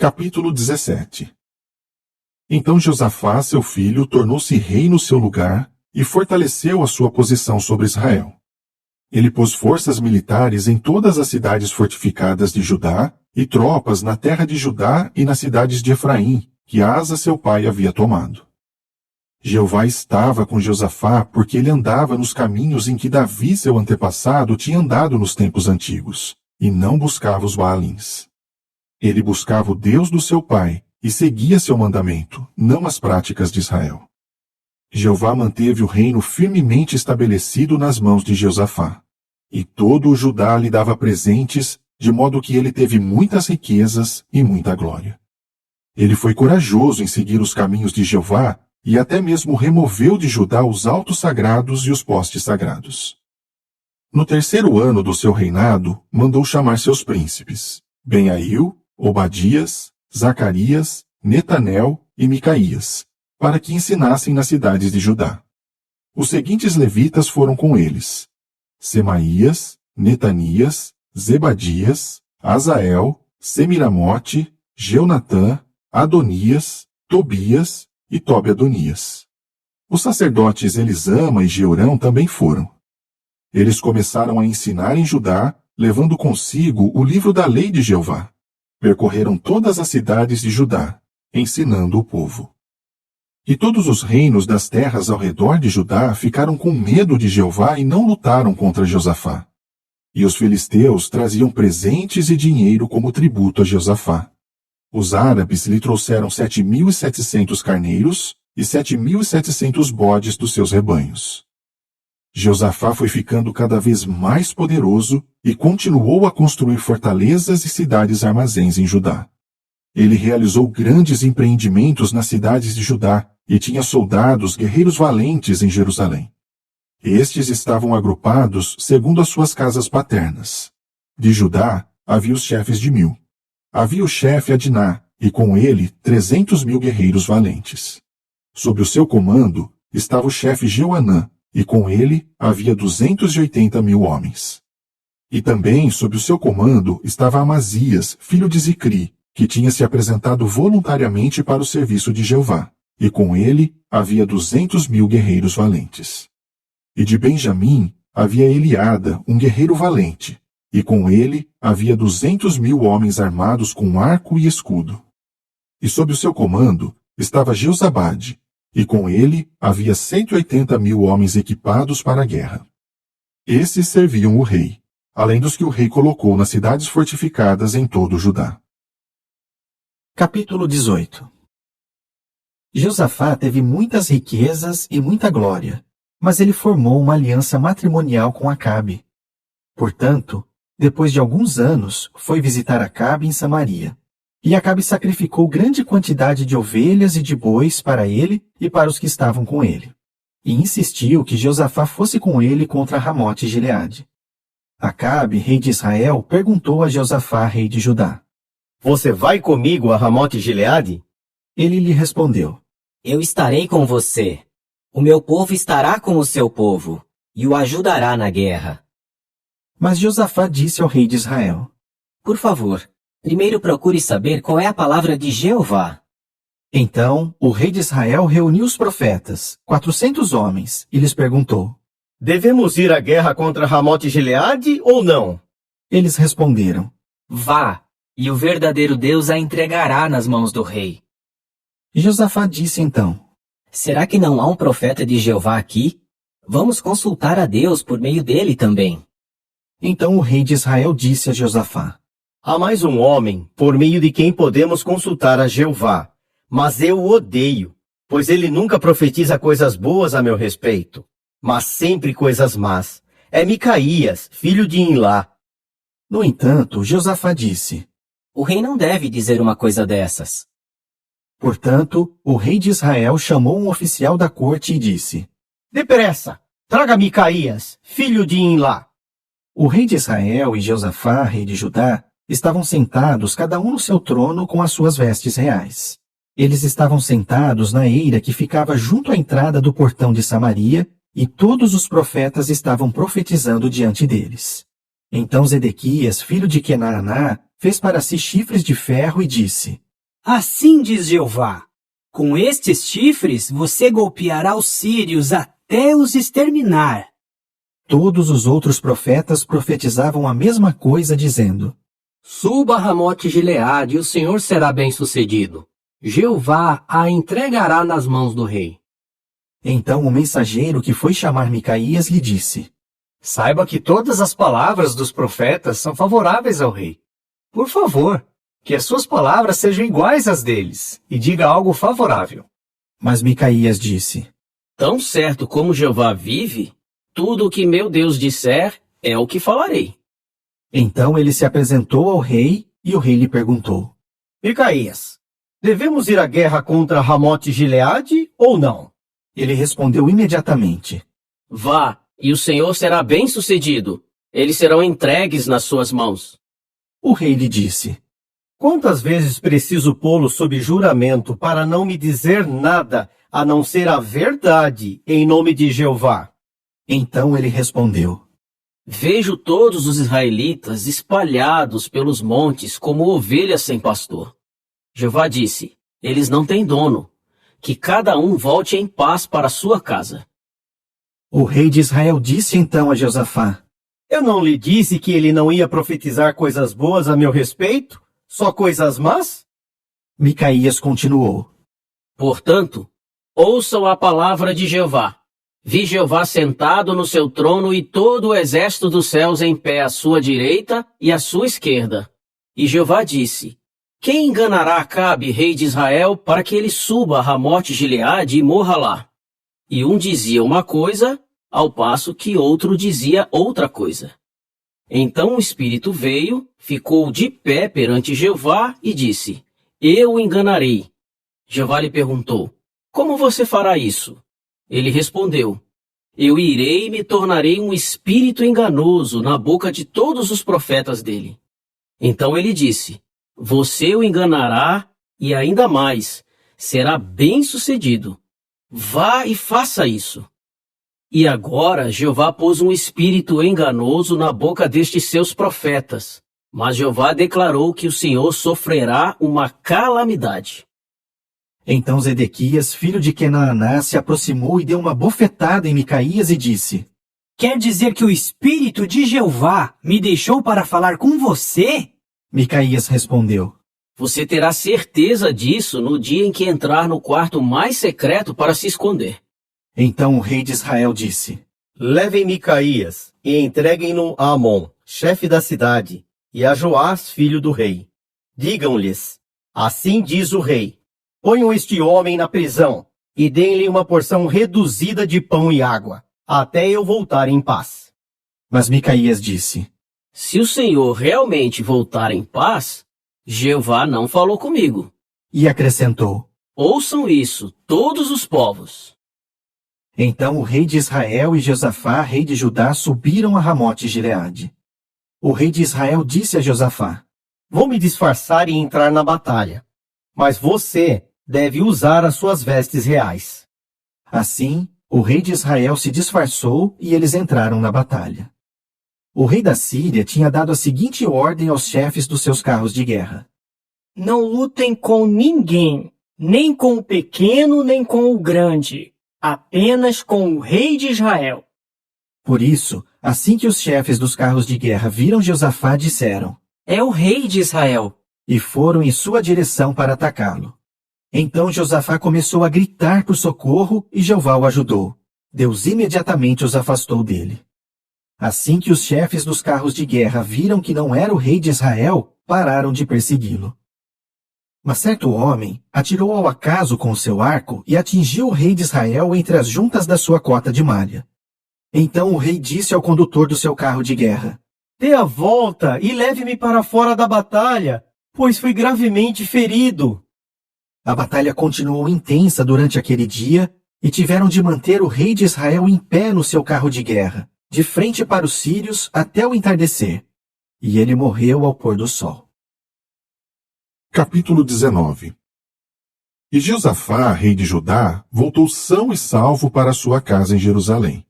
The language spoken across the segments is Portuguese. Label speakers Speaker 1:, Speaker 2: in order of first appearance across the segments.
Speaker 1: Capítulo 17. Então Josafá, seu filho, tornou-se rei no seu lugar e fortaleceu a sua posição sobre Israel. Ele pôs forças militares em todas as cidades fortificadas de Judá e tropas na terra de Judá e nas cidades de Efraim, que Asa seu pai havia tomado. Jeová estava com Josafá porque ele andava nos caminhos em que Davi, seu antepassado, tinha andado nos tempos antigos, e não buscava os Baalins. Ele buscava o Deus do seu pai e seguia seu mandamento, não as práticas de Israel. Jeová manteve o reino firmemente estabelecido nas mãos de Josafá. E todo o Judá lhe dava presentes, de modo que ele teve muitas riquezas e muita glória. Ele foi corajoso em seguir os caminhos de Jeová e até mesmo removeu de Judá os altos sagrados e os postes sagrados. No 3º ano do seu reinado, mandou chamar seus príncipes, Benaiu, Obadias, Zacarias, Netanel e Micaías, para que ensinassem nas cidades de Judá. Os seguintes levitas foram com eles: Semaías, Netanias, Zebadias, Azael, Semiramote, Jeonatã, Adonias, Tobias e Tobi-Adonias. Os sacerdotes Elisama e Jeorão também foram. Eles começaram a ensinar em Judá, levando consigo o livro da lei de Jeová. Percorreram todas as cidades de Judá, ensinando o povo. E todos os reinos das terras ao redor de Judá ficaram com medo de Jeová e não lutaram contra Josafá. E os filisteus traziam presentes e dinheiro como tributo a Josafá. Os árabes lhe trouxeram 7.700 carneiros e 7.700 bodes dos seus rebanhos. Josafá foi ficando cada vez mais poderoso e continuou a construir fortalezas e cidades armazéns em Judá. Ele realizou grandes empreendimentos nas cidades de Judá e tinha soldados guerreiros valentes em Jerusalém. Estes estavam agrupados segundo as suas casas paternas. De Judá havia os chefes de 1.000. Havia o chefe Adná, e com ele 300.000 guerreiros valentes. Sob o seu comando estava o chefe Jeuanã, e com ele havia 280.000 homens. E também sob o seu comando estava Amazias, filho de Zicri, que tinha se apresentado voluntariamente para o serviço de Jeová, e com ele havia 200.000 guerreiros valentes. E de Benjamim havia Eliada, um guerreiro valente, e com ele havia 200.000 homens armados com arco e escudo. E sob o seu comando estava Jeozabade, e com ele havia 180.000 homens equipados para a guerra. Esses serviam o rei, além dos que o rei colocou nas cidades fortificadas em todo o Judá.
Speaker 2: Capítulo 18. Josafá teve muitas riquezas e muita glória, mas ele formou uma aliança matrimonial com Acabe. Portanto, depois de alguns anos, foi visitar Acabe em Samaria. E Acabe sacrificou grande quantidade de ovelhas e de bois para ele e para os que estavam com ele. E insistiu que Josafá fosse com ele contra Ramote e Gileade. Acabe, rei de Israel, perguntou a Josafá, rei de Judá:
Speaker 3: Você vai comigo a Ramote e Gileade?
Speaker 2: Ele lhe respondeu:
Speaker 4: Eu estarei com você. O meu povo estará com o seu povo, e o ajudará na guerra.
Speaker 2: Mas Josafá disse ao rei de Israel:
Speaker 4: Por favor, primeiro procure saber qual é a palavra de Jeová.
Speaker 2: Então o rei de Israel reuniu os profetas, 400 homens, e lhes perguntou:
Speaker 3: Devemos ir à guerra contra Ramote e Gileade ou não?
Speaker 2: Eles responderam:
Speaker 4: Vá, e o verdadeiro Deus a entregará nas mãos do rei.
Speaker 2: Josafá disse então:
Speaker 4: Será que não há um profeta de Jeová aqui? Vamos consultar a Deus por meio dele também.
Speaker 2: Então o rei de Israel disse a Josafá:
Speaker 3: Há mais um homem, por meio de quem podemos consultar a Jeová, mas eu o odeio, pois ele nunca profetiza coisas boas a meu respeito, mas sempre coisas más. É Micaías, filho de Imlá.
Speaker 2: No entanto, Josafá disse:
Speaker 4: O rei não deve dizer uma coisa dessas.
Speaker 2: Portanto, o rei de Israel chamou um oficial da corte e disse:
Speaker 3: Depressa, traga Micaías, filho de Imlá.
Speaker 2: O rei de Israel e Josafá, rei de Judá, estavam sentados cada um no seu trono com as suas vestes reais. Eles estavam sentados na eira que ficava junto à entrada do portão de Samaria, e todos os profetas estavam profetizando diante deles. Então Zedequias, filho de Kenaaná, fez para si chifres de ferro e disse:
Speaker 5: Assim diz Jeová: com estes chifres você golpeará os sírios até os exterminar.
Speaker 2: Todos os outros profetas profetizavam a mesma coisa, dizendo:
Speaker 6: Suba a Ramote Gileade e o Senhor será bem-sucedido. Jeová a entregará nas mãos do rei.
Speaker 2: Então o mensageiro que foi chamar Micaías lhe disse:
Speaker 7: Saiba que todas as palavras dos profetas são favoráveis ao rei. Por favor, que as suas palavras sejam iguais às deles, e diga algo favorável.
Speaker 2: Mas Micaías disse:
Speaker 3: Tão certo como Jeová vive, tudo o que meu Deus disser é o que falarei.
Speaker 2: Então ele se apresentou ao rei, e o rei lhe perguntou:
Speaker 3: Micaías, devemos ir à guerra contra Ramote Gileade ou não?
Speaker 2: Ele respondeu imediatamente:
Speaker 3: Vá, e o Senhor será bem-sucedido. Eles serão entregues nas suas mãos.
Speaker 2: O rei lhe disse:
Speaker 3: Quantas vezes preciso pô-lo sob juramento para não me dizer nada, a não ser a verdade, em nome de Jeová?
Speaker 2: Então ele respondeu:
Speaker 3: Vejo todos os israelitas espalhados pelos montes como ovelhas sem pastor. Jeová disse: Eles não têm dono. Que cada um volte em paz para sua casa.
Speaker 2: O rei de Israel disse então a Josafá:
Speaker 3: Eu não lhe disse que ele não ia profetizar coisas boas a meu respeito? Só coisas más?
Speaker 2: Micaías continuou:
Speaker 3: Portanto, ouçam a palavra de Jeová. Vi Jeová sentado no seu trono e todo o exército dos céus em pé à sua direita e à sua esquerda. E Jeová disse: Quem enganará Acabe, rei de Israel, para que ele suba a Ramote Gileade e morra lá? E um dizia uma coisa, ao passo que outro dizia outra coisa. Então o Espírito veio, ficou de pé perante Jeová e disse: Eu o enganarei. Jeová lhe perguntou: Como você fará isso? Ele respondeu: Eu irei e me tornarei um espírito enganoso na boca de todos os profetas dele. Então ele disse: Você o enganará e ainda mais, será bem-sucedido. Vá e faça isso. E agora Jeová pôs um espírito enganoso na boca destes seus profetas. Mas Jeová declarou que o Senhor sofrerá uma calamidade.
Speaker 2: Então Zedequias, filho de Quenaaná, se aproximou e deu uma bofetada em Micaías e disse:
Speaker 5: Quer dizer que o Espírito de Jeová me deixou para falar com você?
Speaker 2: Micaías respondeu:
Speaker 3: Você terá certeza disso no dia em que entrar no quarto mais secreto para se esconder.
Speaker 2: Então o rei de Israel disse:
Speaker 3: Levem Micaías e entreguem-no a Amon, chefe da cidade, e a Joás, filho do rei. Digam-lhes: Assim diz o rei: Ponham este homem na prisão e deem-lhe uma porção reduzida de pão e água, até eu voltar em paz.
Speaker 2: Mas Micaías disse:
Speaker 3: Se o Senhor realmente voltar em paz, Jeová não falou comigo.
Speaker 2: E acrescentou:
Speaker 3: Ouçam isso, todos os povos.
Speaker 2: Então o rei de Israel e Josafá, rei de Judá, subiram a Ramote Gileade. O rei de Israel disse a Josafá:
Speaker 3: Vou me disfarçar e entrar na batalha, mas você deve usar as suas vestes reais.
Speaker 2: Assim, o rei de Israel se disfarçou e eles entraram na batalha. O rei da Síria tinha dado a seguinte ordem aos chefes dos seus carros de guerra:
Speaker 8: Não lutem com ninguém, nem com o pequeno, nem com o grande, apenas com o rei de Israel.
Speaker 2: Por isso, assim que os chefes dos carros de guerra viram Josafá, disseram:
Speaker 8: É o rei de Israel.
Speaker 2: E foram em sua direção para atacá-lo. Então Josafá começou a gritar por socorro e Jeová o ajudou. Deus imediatamente os afastou dele. Assim que os chefes dos carros de guerra viram que não era o rei de Israel, pararam de persegui-lo. Mas certo homem atirou ao acaso com o seu arco e atingiu o rei de Israel entre as juntas da sua cota de malha. Então o rei disse ao condutor do seu carro de guerra:
Speaker 3: Dê a volta e leve-me para fora da batalha, pois fui gravemente ferido.
Speaker 2: A batalha continuou intensa durante aquele dia e tiveram de manter o rei de Israel em pé no seu carro de guerra, de frente para os sírios até o entardecer. E ele morreu ao pôr do sol.
Speaker 1: Capítulo 19. E Josafá, rei de Judá, voltou são e salvo para sua casa em Jerusalém.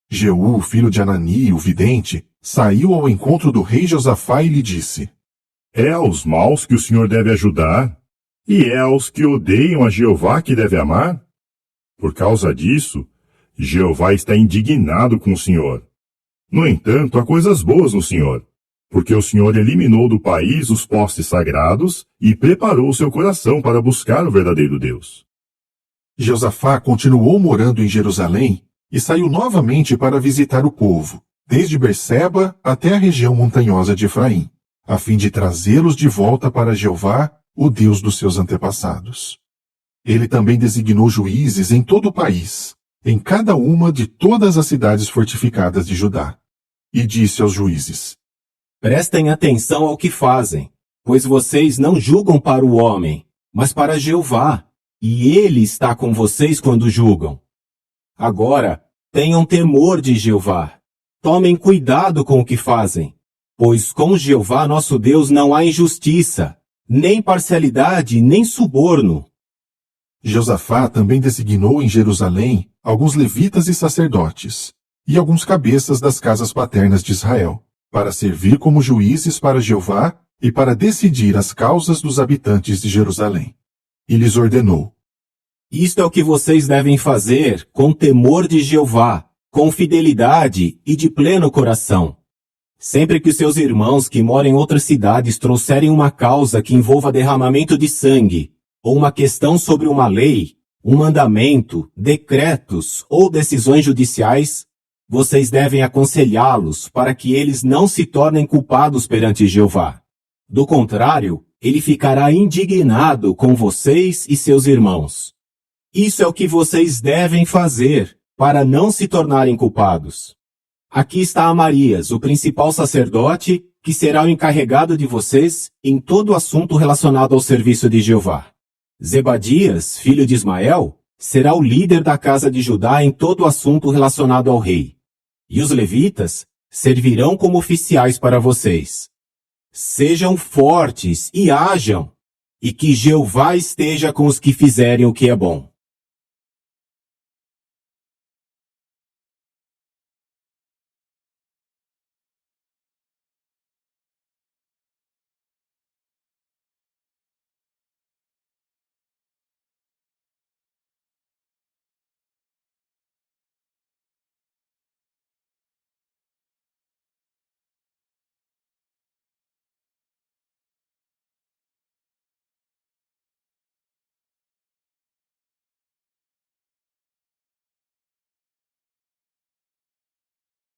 Speaker 1: Jeú, filho de Anani, o vidente, saiu ao encontro do rei Josafá e lhe disse:
Speaker 9: É aos maus que o Senhor deve ajudar? E é aos que odeiam a Jeová que deve amar? Por causa disso, Jeová está indignado com o Senhor. No entanto, há coisas boas no Senhor, porque o Senhor eliminou do país os postes sagrados e preparou seu coração para buscar o verdadeiro Deus.
Speaker 1: Josafá continuou morando em Jerusalém e saiu novamente para visitar o povo, desde Berseba até a região montanhosa de Efraim, a fim de trazê-los de volta para Jeová, o Deus dos seus antepassados. Ele também designou juízes em todo o país, em cada uma de todas as cidades fortificadas de Judá. E disse aos juízes:
Speaker 10: Prestem atenção ao que fazem, pois vocês não julgam para o homem, mas para Jeová, e ele está com vocês quando julgam. Agora, tenham temor de Jeová. Tomem cuidado com o que fazem, pois com Jeová nosso Deus não há injustiça, nem parcialidade, nem suborno.
Speaker 1: Josafá também designou em Jerusalém alguns levitas e sacerdotes, e alguns cabeças das casas paternas de Israel, para servir como juízes para Jeová e para decidir as causas dos habitantes de Jerusalém. E lhes ordenou:
Speaker 10: Isto é o que vocês devem fazer com temor de Jeová, com fidelidade e de pleno coração. Sempre que os seus irmãos que moram em outras cidades trouxerem uma causa que envolva derramamento de sangue, ou uma questão sobre uma lei, um mandamento, decretos ou decisões judiciais, vocês devem aconselhá-los para que eles não se tornem culpados perante Jeová. Do contrário, ele ficará indignado com vocês e seus irmãos. Isso é o que vocês devem fazer para não se tornarem culpados. Aqui está Amarias, o principal sacerdote, que será o encarregado de vocês em todo assunto relacionado ao serviço de Jeová. Zebadias, filho de Ismael, será o líder da casa de Judá em todo assunto relacionado ao rei. E os levitas servirão como oficiais para vocês. Sejam fortes e hajam, e que Jeová esteja com os que fizerem o que é bom.